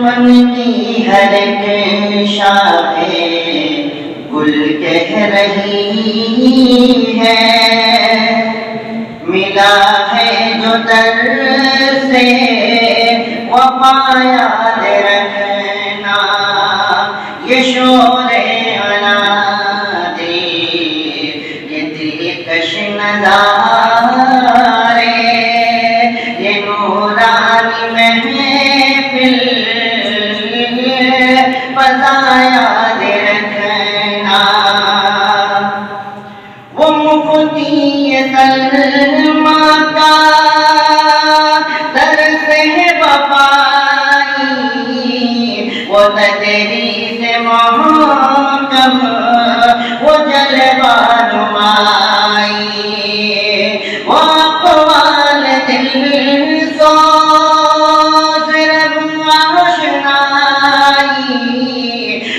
من کی ہر ایک شاخیں گل کہہ رہی ہے، ملا ہے جو در سے وفا یاد رکھنا، یہ شور عنادی یہ دلکش نظارے، یہ نورانی محفل فضا یاد رکھنا، وہ مفتی سلمیٰ کا درس ہے وفائی، وہ تدریس محکم وہ جلوہ نمائی، وہ اقوال دل سوز رب آشنائی،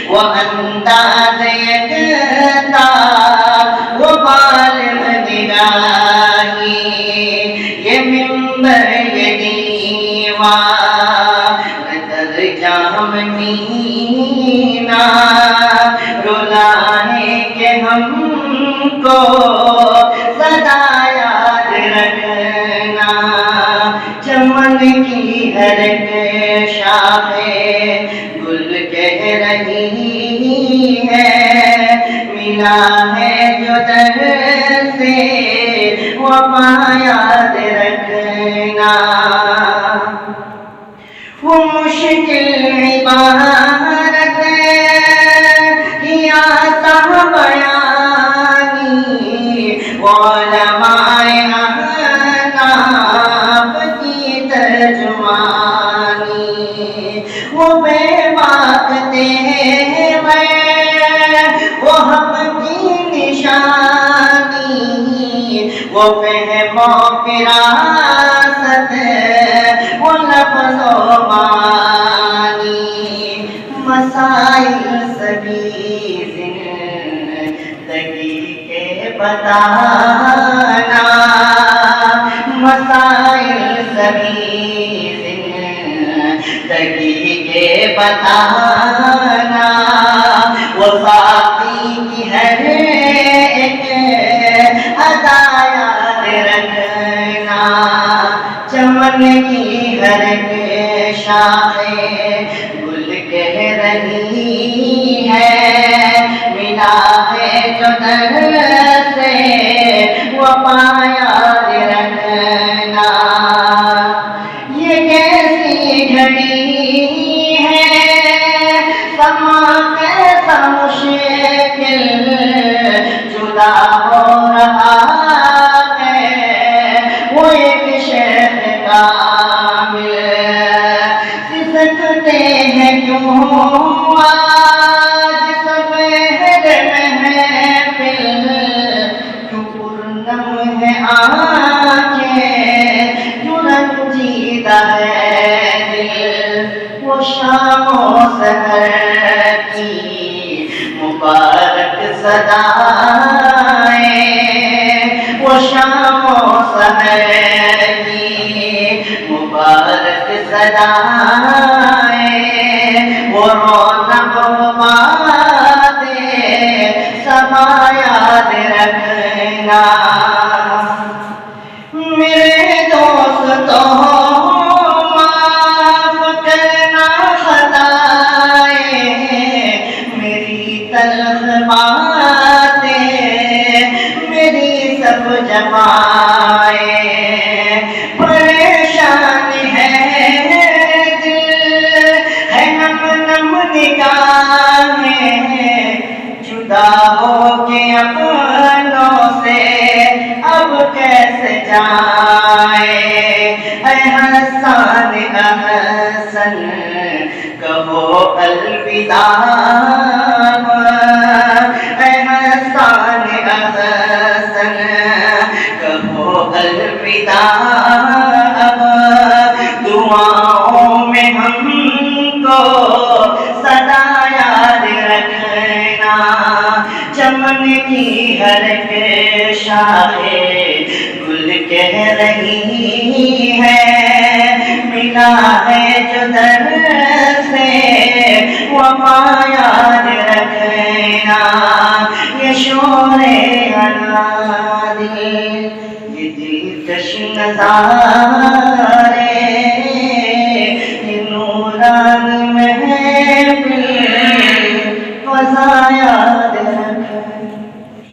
وہ انداز یکتا وہ بالغ نگاہی، یہ منبر یہ دیوان ترجام مینا، رولا ہے کہ ہم کو سدا یاد رکھنا، چمن کی ہر ایک شاخیں گل کہہ رہی ہے، ملا ہے جو در سے وفا یاد رکھنا، وہ مشکل عبارت کیا تھا بیانی، وہ علماء احناف کی ترجمانی، وہ بے باک تھے وہ حق کی نشانی، وہ فہم و فراست وہ لفظ و معنی، مسائل سبھی زندگی کے بتانا، مسائل سبھی زندگی کے بتانا، وہ ساقی کی ہر ایک ادا یاد رکھنا، چمن کی ہر ایک شاخیں گل کہہ رہی ہے، ملا ہے جو در سے وفا یاد رکھنا، یہ کیسی گھڑی ہے سما کیسا مشکل جدا ہو رہا ہے، وہ ایک شیخ کامل، سسکتے ہیں کیوں آج سب محفل، کیوں پرنم ہے آنکھیں کیوں رنجیدہ ہے دل، وہ شام و سحر کی مبارک صدائیں، وہ شام و سحر کی مبارک صدائیں، وہ رونق و باد صبا یاد رکھنا، میرے دوستوں معاف کرنا خطائیں، میری تلخ باتیں میری سب جفائیں، پریشان ہے دل ہے نم نم نگاہیں، جدا ہو کے اپنوں سے اب کیسے جائیں، اے حسن احسن کہو الوداع، اے حسن احسن کہو الوداع، دعاؤں میں ہم کو سدا یاد رکھنا، چمن کی ہر ایک شاخیں گل کہہ رہی ہے، ملا ہے جو در سے شور انادی، یہ دلکش نظارے، یہ نورانی محفل فضایا